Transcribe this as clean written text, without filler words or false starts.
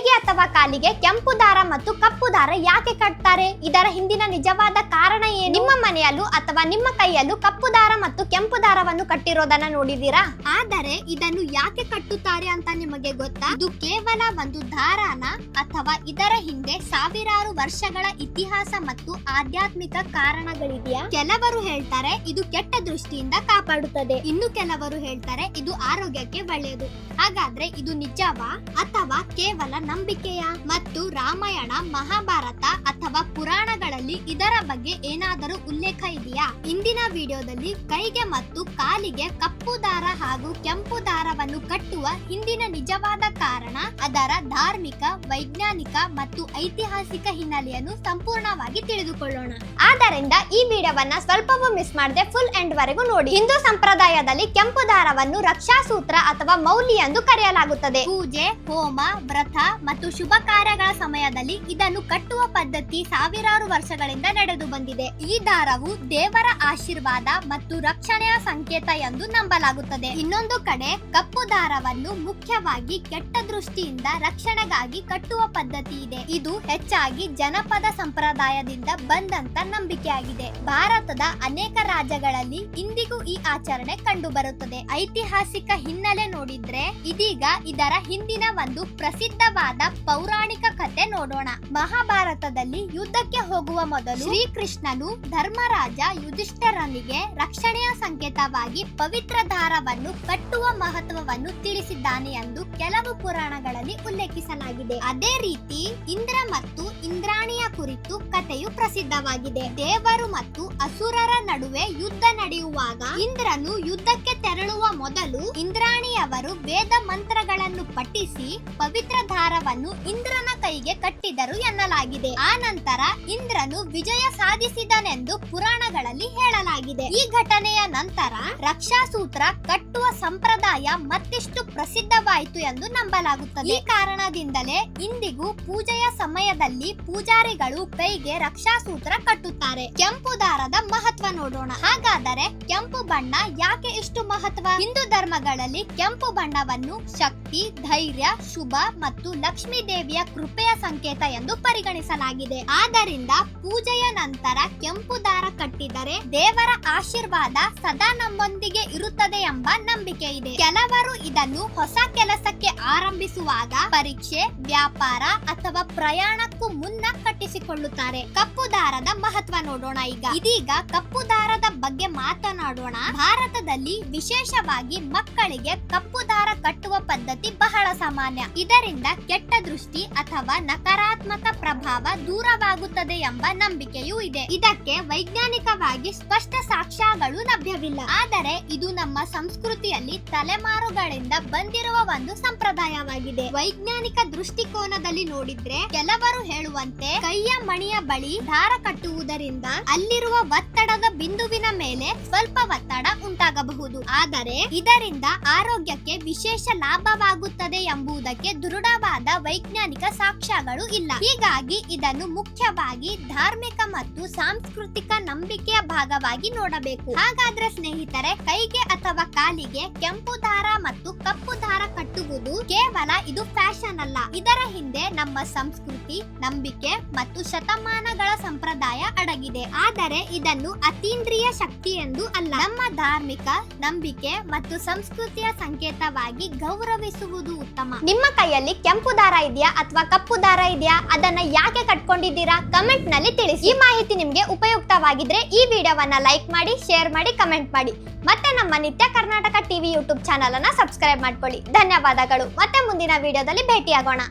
ಕೈಗೆ ಅಥವಾ ಕಾಲಿಗೆ ಕೆಂಪು ದಾರ ಮತ್ತು ಕಪ್ಪು ದಾರ ಯಾಕೆ ಕಟ್ತಾರೆ? ಇದರ ಹಿಂದಿನ ನಿಜವಾದ ಕಾರಣ ಏನು? ನಿಮ್ಮ ಮನೆಯಲ್ಲೂ ಅಥವಾ ನಿಮ್ಮ ಕೈಯಲ್ಲೂ ಕಪ್ಪು ದಾರ ಮತ್ತು ಕೆಂಪು ದಾರವನ್ನು ಕಟ್ಟಿರೋದನ್ನ ನೋಡಿದೀರಾ? ಆದರೆ ಇದನ್ನು ಯಾಕೆ ಕಟ್ಟುತ್ತಾರೆ ಅಂತ ನಿಮಗೆ ಗೊತ್ತಾ? ಇದು ಕೇವಲ ಒಂದು ದಾರಾನ ಅಥವಾ ಇದರ ಹಿಂದೆ ಸಾವಿರಾರು ವರ್ಷಗಳ ಇತಿಹಾಸ ಮತ್ತು ಆಧ್ಯಾತ್ಮಿಕ ಕಾರಣಗಳಿದೆಯಾ? ಕೆಲವರು ಹೇಳ್ತಾರೆ ಇದು ಕೆಟ್ಟ ದೃಷ್ಟಿಯಿಂದ ಕಾಪಾಡುತ್ತದೆ, ಇನ್ನು ಕೆಲವರು ಹೇಳ್ತಾರೆ ಇದು ಆರೋಗ್ಯಕ್ಕೆ ಒಳ್ಳೆಯದು. ಹಾಗಾದ್ರೆ ಇದು ನಿಜವಾ ಅಥವಾ ಕೇವಲ ನಂಬಿಕೆಯಾ? ಮತ್ತು ರಾಮಾಯಣ, ಮಹಾಭಾರತ ಅಥವಾ ಪುರಾಣಗಳಲ್ಲಿ ಇದರ ಬಗ್ಗೆ ಏನಾದರೂ ಉಲ್ಲೇಖ ಇದೆಯಾ? ಇಂದಿನ ವಿಡಿಯೋದಲ್ಲಿ ಕೈಗೆ ಮತ್ತು ಕಾಲಿಗೆ ಕಪ್ಪು ದಾರ ಹಾಗೂ ಕೆಂಪು ದಾರವನ್ನು ಕಟ್ಟುವ ಹಿಂದಿನ ನಿಜವಾದ ಕಾರಣ, ಅದರ ಧಾರ್ಮಿಕ, ವೈಜ್ಞಾನಿಕ ಮತ್ತು ಐತಿಹಾಸಿಕ ಹಿನ್ನೆಲೆಯನ್ನು ಸಂಪೂರ್ಣವಾಗಿ ತಿಳಿದುಕೊಳ್ಳೋಣ. ಆದ್ದರಿಂದ ಈ ವಿಡಿಯೋವನ್ನ ಸ್ವಲ್ಪವೂ ಮಿಸ್ ಮಾಡದೆ ಫುಲ್ ಎಂಡ್ ವರೆಗೂ ನೋಡಿ. ಹಿಂದೂ ಸಂಪ್ರದಾಯದಲ್ಲಿ ಕೆಂಪು ದಾರವನ್ನು ರಕ್ಷಾ ಸೂತ್ರ ಅಥವಾ ಮೌಲಿ ಎಂದು ಕರೆಯಲಾಗುತ್ತದೆ. ಪೂಜೆ, ಹೋಮ, ವ್ರತ ಮತ್ತು ಶುಭ ಕಾರ್ಯಗಳ ಸಮಯದಲ್ಲಿ ಇದನ್ನು ಕಟ್ಟುವ ಪದ್ಧತಿ ಸಾವಿರಾರು ವರ್ಷಗಳಿಂದ ನಡೆದು ಬಂದಿದೆ. ಈ ದಾರವು ದೇವರ ಆಶೀರ್ವಾದ ಮತ್ತು ರಕ್ಷಣೆಯ ಸಂಕೇತ ಎಂದು ನಂಬಲಾಗುತ್ತದೆ. ಇನ್ನೊಂದು ಕಡೆ ಕಪ್ಪು ದಾರವನ್ನು ಮುಖ್ಯವಾಗಿ ಕೆಟ್ಟ ದೃಷ್ಟಿಯಿಂದ ರಕ್ಷಣೆಗಾಗಿ ಕಟ್ಟುವ ಪದ್ಧತಿ ಇದೆ. ಇದು ಹೆಚ್ಚಾಗಿ ಜನಪದ ಸಂಪ್ರದಾಯದಿಂದ ಬಂದಂತ ನಂಬಿಕೆಯಾಗಿದೆ. ಭಾರತದ ಅನೇಕ ರಾಜ್ಯಗಳಲ್ಲಿ ಇಂದಿಗೂ ಈ ಆಚರಣೆ ಕಂಡು ಬರುತ್ತದೆ. ಐತಿಹಾಸಿಕ ಹಿನ್ನೆಲೆ ನೋಡಿದ್ರೆ ಇದೀಗ ಇದರ ಹಿಂದಿನ ಒಂದು ಪ್ರಸಿದ್ಧವಾದ ಪೌರಾಣಿಕ ಕಥೆ ನೋಡೋಣ. ಮಹಾಭಾರತದಲ್ಲಿ ಯುದ್ಧಕ್ಕೆ ಹೋಗುವ ಮೊದಲು ಶ್ರೀಕೃಷ್ಣನು ಧರ್ಮರಾಜ ಯುಧಿಷ್ಠಿರನಿಗೆ ರಕ್ಷಣೆಯ ಸಂಕೇತವಾಗಿ ಪವಿತ್ರ ದಾರವನ್ನು ಕಟ್ಟುವ ಮಹತ್ವವನ್ನು ತಿಳಿಸಿದ್ದಾನೆ ಎಂದು ಕೆಲವು ಪುರಾಣಗಳಲ್ಲಿ ಉಲ್ಲೇಖಿಸಲಾಗಿದೆ. ಅದೇ ರೀತಿ ಇಂದ್ರ ಮತ್ತು ಇಂದ್ರಾಣಿಯ ಕುರಿತು ಕಥೆಯು ಪ್ರಸಿದ್ಧವಾಗಿದೆ. ದೇವರು ಮತ್ತು ಅಸುರರ ನಡುವೆ ಯುದ್ಧ ನಡೆಯುವಾಗ ಇಂದ್ರನು ಯುದ್ಧಕ್ಕೆ ತೆರಳುವ ಮೊದಲು ಇಂದ್ರಾಣಿಯವರು ವೇದ ಮಂತ್ರಗಳನ್ನು ಪಠಿಸಿ ಪವಿತ್ರ ದಾರವನ್ನು ಇಂದ್ರನ ಕೈಗೆ ಕಟ್ಟಿದರು ಎನ್ನಲಾಗಿದೆ. ಆ ನಂತರ ಇಂದ್ರನು ವಿಜಯ ಸಾಧಿಸಿದನೆಂದು ಪುರಾಣಗಳಲ್ಲಿ ಹೇಳಲಾಗಿದೆ. ಈ ಘಟನೆಯ ನಂತರ ರಕ್ಷಾಸೂತ್ರ ಕಟ್ಟುವ ಸಂಪ್ರದಾಯ ಮತ್ತಿಷ್ಟು ಪ್ರಸಿದ್ಧವಾಯಿತು ಎಂದು ನಂಬಲಾಗುತ್ತದೆ. ಈ ಕಾರಣದಿಂದಲೇ ಇಂದಿಗೂ ಪೂಜೆಯ ಸಮಯದಲ್ಲಿ ಪೂಜಾರಿಗಳು ಕೈಗೆ ರಕ್ಷಾಸೂತ್ರ ಕಟ್ಟುತ್ತಾರೆ. ಕೆಂಪು ದಾರದ ಮಹತ್ವ ನೋಡೋಣ. ಹಾಗಾದರೆ ಕೆಂಪು ಬಣ್ಣ ಯಾಕೆ ಇಷ್ಟು ಮಹತ್ವ? ಹಿಂದೂ ಧರ್ಮಗಳಲ್ಲಿ ಕೆಂಪು ಬಣ್ಣವನ್ನು ಶಕ್ತಿ, ಧೈರ್ಯ, ಶುಭ ಮತ್ತು ಲಕ್ಷ್ಮೀ ದೇವಿಯ ಕೃಪೆಯ ಸಂಕೇತ ಎಂದು ಪರಿಗಣಿಸಲಾಗಿದೆ. ಆದ್ದರಿಂದ ಪೂಜೆಯ ನಂತರ ಕೆಂಪು ದಾರ ಕಟ್ಟಿದರೆ ದೇವರ ಆಶೀರ್ವಾದ ಸದಾ ನಮ್ಮೊಂದಿಗೆ ಇರುತ್ತದೆ ಎಂಬ ನಂಬಿಕೆ ಇದೆ. ಕೆಲವರು ಇದನ್ನು ಹೊಸ ಕೆಲಸಕ್ಕೆ ಆರಂಭಿಸುವಾಗ, ಪರೀಕ್ಷೆ, ವ್ಯಾಪಾರ ಅಥವಾ ಪ್ರಯಾಣಕ್ಕೂ ಮುನ್ನ ಕಟ್ಟಿಸಿಕೊಳ್ಳುತ್ತಾರೆ. ಕಪ್ಪು ದಾರದ ಮಹತ್ವ ನೋಡೋಣ. ಇದೀಗ ಕಪ್ಪು ದಾರದ ಬಗ್ಗೆ ಮಾತನಾಡೋಣ. ಭಾರತದಲ್ಲಿ ವಿಶೇಷವಾಗಿ ಮಕ್ಕಳಿಗೆ ಕಪ್ಪು ದಾರ ಕಟ್ಟುವ ಪದ್ಧತಿ ಬಹಳ ಸಾಮಾನ್ಯ. ಇದರಿಂದ ಕೆಟ್ಟ ದೃಷ್ಟಿ ಅಥವಾ ನಕಾರಾತ್ಮಕ ಪ್ರಭಾವ ದೂರವಾಗುತ್ತದೆ ಎಂಬ ನಂಬಿಕೆಯೂ ಇದೆ. ಇದಕ್ಕೆ ವೈಜ್ಞಾನಿಕವಾಗಿ ಸ್ಪಷ್ಟ ಸಾಕ್ಷ್ಯಗಳು ಲಭ್ಯವಿಲ್ಲ. ಆದರೆ ಇದು ನಮ್ಮ ಸಂಸ್ಕೃತಿಯಲ್ಲಿ ತಲೆಮಾರುಗಳಿಂದ ಬಂದಿರುವ ಒಂದು ಸಂಪ್ರದಾಯವಾಗಿದೆ. ವೈಜ್ಞಾನಿಕ ದೃಷ್ಟಿಕೋನದಲ್ಲಿ ನೋಡಿದ್ರೆ ಕೆಲವರು ಹೇಳುವಂತೆ ಕೈಯ ಮಣಿಯ ಬಳಿ ದಾರ ಕಟ್ಟುವುದರಿಂದ ಅಲ್ಲಿರುವ ಒತ್ತಡದ ಬಿಂದುವಿನ ಮೇಲೆ ಸ್ವಲ್ಪ ಒತ್ತಡ ಉಂಟಾಗಬಹುದು. ಆದರೆ ಇದರಿಂದ ಆರೋಗ್ಯಕ್ಕೆ ವಿಶೇಷ ಲಾಭವಾಗುತ್ತದೆ ಎಂಬುದಕ್ಕೆ ದೃಢವಾದ ವೈಜ್ಞಾನಿಕ ಸಾಕ್ಷ್ಯಗಳು ಇಲ್ಲ. ಹೀಗಾಗಿ ಇದನ್ನು ಮುಖ್ಯವಾಗಿ ಧಾರ್ಮಿಕ ಮತ್ತು ಸಾಂಸ್ಕೃತಿಕ ನಂಬಿಕೆಯ ಭಾಗವಾಗಿ ನೋಡಬೇಕು. ಹಾಗಾದ್ರೆ ಸ್ನೇಹಿತರೆ, ಕೈಗೆ ಅಥವಾ ಕಾಲಿಗೆ ಕೆಂಪು ದಾರ ಮತ್ತು ಕಪ್ಪು ದಾರ ಕಟ್ಟುವುದು ಕೇವಲ ಇದು ಫ್ಯಾಷನ್ ಅಲ್ಲ. ಇದರ ಹಿಂದೆ ನಮ್ಮ ಸಂಸ್ಕೃತಿ, ನಂಬಿಕೆ ಮತ್ತು ಶತಮಾನಗಳ ಸಂಪ್ರದಾಯ ಅಡಗಿದೆ. ಆದರೆ ಇದನ್ನು ಅತೀಂದ್ರಿಯ ಶಕ್ತಿ ಎಂದು ಅಲ್ಲ, ನಮ್ಮ ಧಾರ್ಮಿಕ ನಂಬಿಕೆ ಮತ್ತು ಸಂಸ್ಕೃತಿಯ ಸಂಕೇತವಾಗಿ ಗೌರವಿಸುವುದು ಉತ್ತಮ. ನಿಮ್ಮ ಕೈಯಲ್ಲಿ ಕೆಂಪು ದಾರ ಇದೆಯಾ ಅಥವಾ ಕಪ್ಪು ದಾರ ಇದೆಯಾ? ಅದನ್ನ ಯಾಕೆ ಕಟ್ಕೊಂಡಿದ್ದೀರಾ? ಕಮೆಂಟ್ ನಲ್ಲಿ ತಿಳಿಸಿ. ಈ ಮಾಹಿತಿ ನಿಮ್ಗೆ ಉಪಯುಕ್ತವಾಗಿದ್ರೆ ಈ ವಿಡಿಯೋವನ್ನ ಲೈಕ್ ಮಾಡಿ, ಶೇರ್ ಮಾಡಿ, ಕಮೆಂಟ್ ಮಾಡಿ. ಮತ್ತೆ ನಮ್ಮ ನಿತ್ಯ ಕರ್ನಾಟಕ ಟಿವಿ ಯೂಟ್ಯೂಬ್ ಚಾನಲ್ ಅನ್ನ ಸಬ್ಸ್ಕ್ರೈಬ್ ಮಾಡ್ಕೊಳ್ಳಿ. ಧನ್ಯವಾದಗಳು. ಮತ್ತೆ ಮುಂದಿನ ವಿಡಿಯೋದಲ್ಲಿ ಭೇಟಿಯಾಗೋಣ.